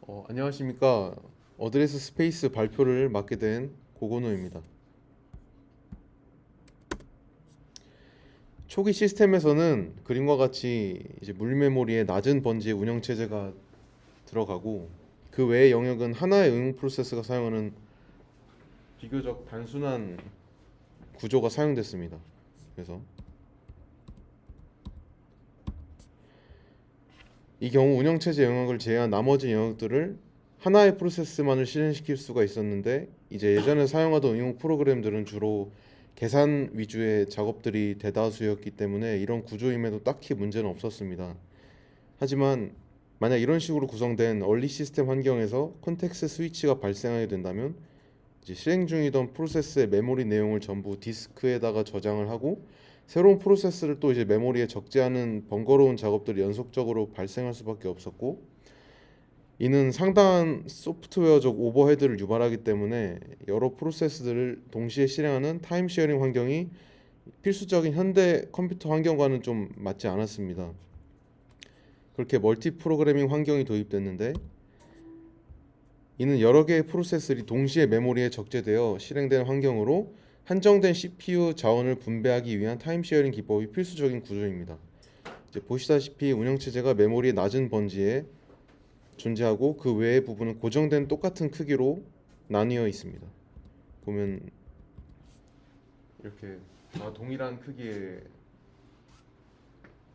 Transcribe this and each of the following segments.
안녕하십니까. 어드레스 스페이스 발표를 맡게 된 고건호입니다. 초기 시스템에서는 그림과 같이 이제 물리메모리에 낮은 번지의 운영 체제가 들어가고 그 외의 영역은 하나의 응용 프로세스가 사용하는 비교적 단순한 구조가 사용됐습니다. 그래서 이 경우 운영 체제 영역을 제외한 나머지 영역들을 하나의 프로세스만을 실행시킬 수가 있었는데 이제 예전에 사용하던 응용 프로그램들은 주로 계산 위주의 작업들이 대다수였기 때문에 이런 구조임에도 딱히 문제는 없었습니다. 하지만 만약 이런 식으로 구성된 얼리 시스템 환경에서 컨텍스트 스위치가 발생하게 된다면 이제 실행 중이던 프로세스의 메모리 내용을 전부 디스크에다가 저장을 하고 새로운 프로세스를 또 이제 메모리에 적재하는 번거로운 작업들이 연속적으로 발생할 수밖에 없었고 이는 상당한 소프트웨어적 오버헤드를 유발하기 때문에 여러 프로세스들을 동시에 실행하는 타임 쉐어링 환경이 필수적인 현대 컴퓨터 환경과는 좀 맞지 않았습니다. 그렇게 멀티 프로그래밍 환경이 도입됐는데 이는 여러 개의 프로세스들이 동시에 메모리에 적재되어 실행된 환경으로 한정된 CPU 자원을 분배하기 위한 타임 쉐어링 기법이 필수적인 구조입니다. 이제 보시다시피 운영체제가 메모리의 낮은 번지에 존재하고 그 외의 부분은 고정된 똑같은 크기로 나뉘어 있습니다. 보면 이렇게 다 동일한 크기의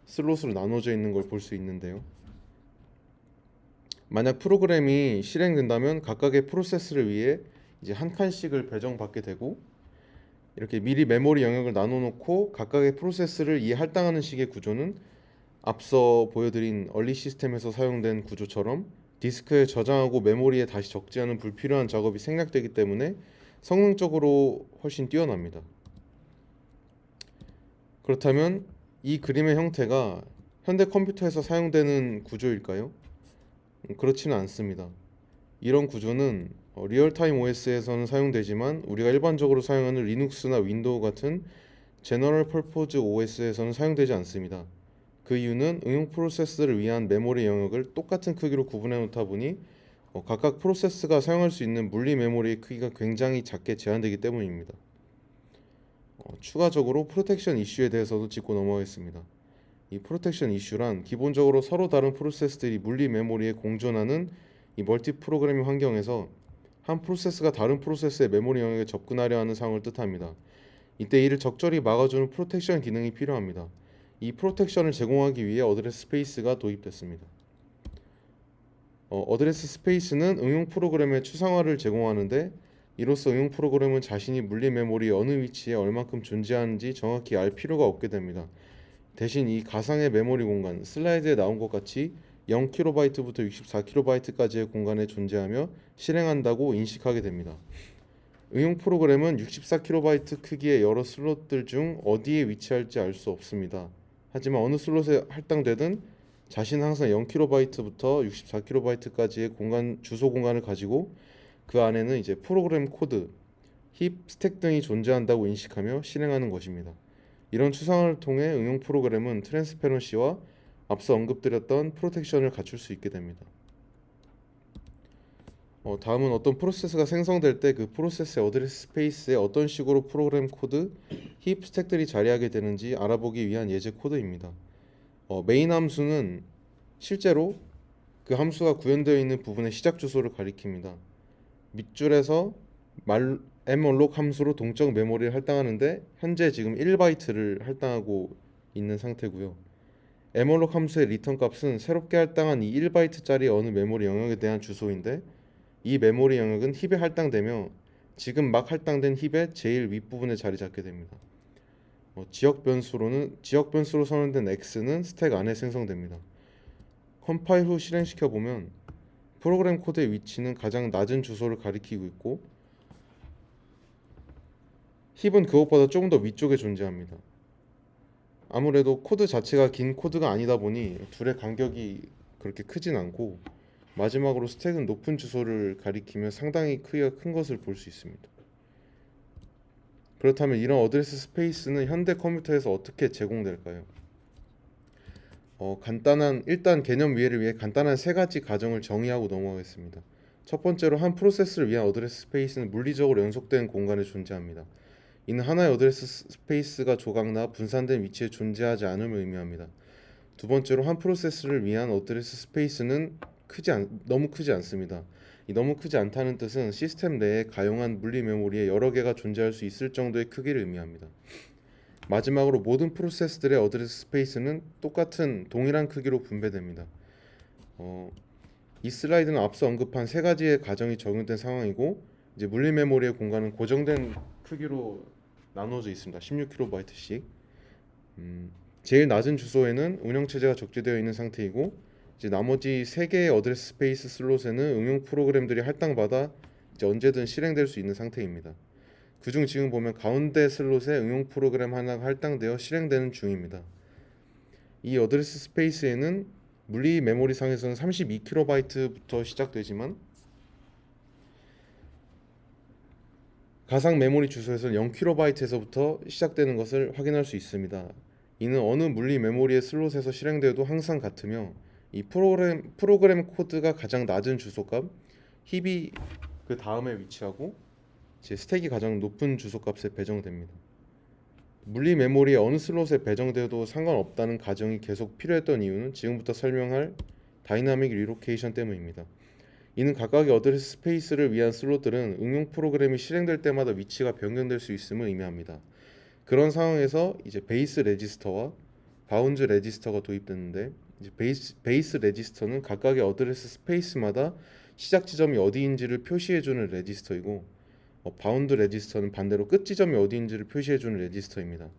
슬롯으로 나눠져 있는 걸 볼 수 있는데요. 만약 프로그램이 실행된다면 각각의 프로세스를 위해 이제 한 칸씩을 배정받게 되고 이렇게 미리 메모리 영역을 나눠 놓고 각각의 프로세스를 이해 할당하는 식의 구조는 앞서 보여드린 얼리 시스템에서 사용된 구조처럼 디스크에 저장하고 메모리에 다시 적재하는 불필요한 작업이 생략되기 때문에 성능적으로 훨씬 뛰어납니다. 그렇다면 이 그림의 형태가 현대 컴퓨터에서 사용되는 구조일까요? 그렇지는 않습니다. 이런 구조는 리얼타임 OS에서는 사용되지만 우리가 일반적으로 사용하는 리눅스나 윈도우 같은 제너럴 퍼포즈 OS에서는 사용되지 않습니다. 그 이유는 응용 프로세스를 위한 메모리 영역을 똑같은 크기로 구분해 놓다 보니 각각 프로세스가 사용할 수 있는 물리 메모리의 크기가 굉장히 작게 제한되기 때문입니다. 추가적으로 프로텍션 이슈에 대해서도 짚고 넘어가겠습니다. 이 프로텍션 이슈란 기본적으로 서로 다른 프로세스들이 물리 메모리에 공존하는 이 멀티 프로그래밍 환경에서 한 프로세스가 다른 프로세스의 메모리 영역에 접근하려 하는 상황을 뜻합니다. 이때 이를 적절히 막아주는 프로텍션 기능이 필요합니다. 이 프로텍션을 제공하기 위해 어드레스 스페이스가 도입됐습니다. 어드레스 스페이스는 응용 프로그램의 추상화를 제공하는데 이로써 응용 프로그램은 자신이 물리 메모리 어느 위치에 얼마큼 존재하는지 정확히 알 필요가 없게 됩니다. 대신 이 가상의 메모리 공간, 슬라이드에 나온 것 같이 0kb부터 64kb까지의 공간에 존재하며 실행한다고 인식하게 됩니다. 응용 프로그램은 64KB 크기의 여러 슬롯들 중 어디에 위치할지 알 수 없습니다. 하지만 어느 슬롯에 할당되든 자신은 항상 0kb부터 64kb까지의 주소 공간을 가지고 그 안에는 이제 프로그램 코드, 힙, 스택 등이 존재한다고 인식하며 실행하는 것입니다. 이런 추상화를 통해 응용 프로그램은 트랜스페런시와 앞서 언급드렸던 프로텍션을 갖출 수 있게 됩니다. 다음은 어떤 프로세스가 생성될 때 그 프로세스의 어드레스 스페이스에 어떤 식으로 프로그램 코드, 힙 스택들이 자리하게 되는지 알아보기 위한 예제 코드입니다. 메인 함수는 실제로 그 함수가 구현되어 있는 부분의 시작 주소를 가리킵니다. 밑줄에서 malloc 함수로 동적 메모리를 할당하는데 현재 지금 1바이트를 할당하고 있는 상태고요. malloc 함수의 리턴 값은 새롭게 할당한 이 1바이트짜리 어느 메모리 영역에 대한 주소인데 이 메모리 영역은 힙에 할당되며 지금 막 할당된 힙의 제일 윗부분에 자리 잡게 됩니다. 지역 변수로 선언된 x는 스택 안에 생성됩니다. 컴파일 후 실행시켜 보면 프로그램 코드의 위치는 가장 낮은 주소를 가리키고 있고 힙은 그것보다 조금 더 위쪽에 존재합니다. 아무래도 코드 자체가 긴 코드가 아니다 보니 둘의 간격이 그렇게 크진 않고 마지막으로 스택은 높은 주소를 가리키며 상당히 크기가 큰 것을 볼 수 있습니다. 그렇다면 이런 어드레스 스페이스는 현대 컴퓨터에서 어떻게 제공될까요? 일단 개념 이해를 위해 간단한 세 가지 가정을 정의하고 넘어가겠습니다. 첫 번째로 한 프로세스를 위한 어드레스 스페이스는 물리적으로 연속된 공간에 존재합니다. 이는 하나의 어드레스 스페이스가 조각나 분산된 위치에 존재하지 않음을 의미합니다. 두 번째로 한 프로세스를 위한 어드레스 스페이스는 너무 크지 않습니다. 이 너무 크지 않다는 뜻은 시스템 내에 가용한 물리 메모리에 여러 개가 존재할 수 있을 정도의 크기를 의미합니다. 마지막으로 모든 프로세스들의 어드레스 스페이스는 동일한 크기로 분배됩니다. 이 슬라이드는 앞서 언급한 세 가지의 가정이 적용된 상황이고 이제 물리 메모리의 공간은 고정된 크기로 나누어져 있습니다. 16kb씩. 제일 낮은 주소에는 운영체제가 적재되어 있는 상태이고 이제 나머지 세 개의 어드레스 스페이스 슬롯에는 응용 프로그램들이 할당받아 이제 언제든 실행될 수 있는 상태입니다. 그중 지금 보면 가운데 슬롯에 응용 프로그램 하나가 할당되어 실행되는 중입니다. 이 어드레스 스페이스에는 물리 메모리 상에서는 32kb부터 시작되지만 가상 메모리 주소에서는 0kb에서부터 시작되는 것을 확인할 수 있습니다. 이는 어느 물리 메모리의 슬롯에서 실행되어도 항상 같으며 이 프로그램 코드가 가장 낮은 주소값, 힙이 그 다음에 위치하고 제 스택이 가장 높은 주소값에 배정됩니다. 물리 메모리의 어느 슬롯에 배정되어도 상관없다는 가정이 계속 필요했던 이유는 지금부터 설명할 다이나믹 리로케이션 때문입니다. 이는 각각의 어드레스 스페이스를 위한 슬롯들은 응용 프로그램이 실행될 때마다 위치가 변경될 수 있음을 의미합니다. 그런 상황에서 이제 베이스 레지스터와 바운드 레지스터가 도입됐는데 이제 베이스 레지스터는 각각의 어드레스 스페이스마다 시작 지점이 어디인지를 표시해주는 레지스터이고 바운드 레지스터는 반대로 끝 지점이 어디인지를 표시해주는 레지스터입니다.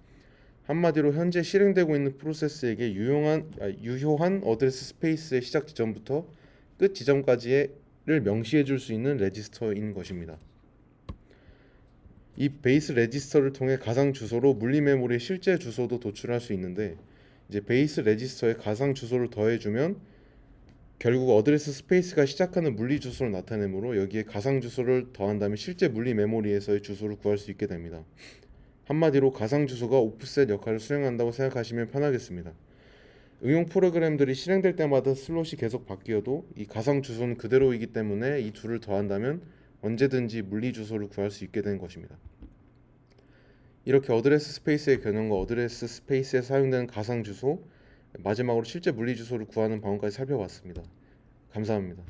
한마디로 현재 실행되고 있는 프로세스에게 유효한 어드레스 스페이스의 시작 지점부터 끝 지점까지를 명시해 줄 수 있는 레지스터인 것입니다. 이 베이스 레지스터를 통해 가상 주소로 물리 메모리의 실제 주소도 도출할 수 있는데 이제 베이스 레지스터에 가상 주소를 더해주면 결국 어드레스 스페이스가 시작하는 물리 주소를 나타내므로 여기에 가상 주소를 더한다면 실제 물리 메모리에서의 주소를 구할 수 있게 됩니다. 한마디로 가상 주소가 오프셋 역할을 수행한다고 생각하시면 편하겠습니다. 응용 프로그램들이 실행될 때마다 슬롯이 계속 바뀌어도 이 가상 주소는 그대로이기 때문에 이 둘을 더한다면 언제든지 물리 주소를 구할 수 있게 된 것입니다. 이렇게 어드레스 스페이스의 개념과 어드레스 스페이스에 사용되는 가상 주소, 마지막으로 실제 물리 주소를 구하는 방법까지 살펴봤습니다. 감사합니다.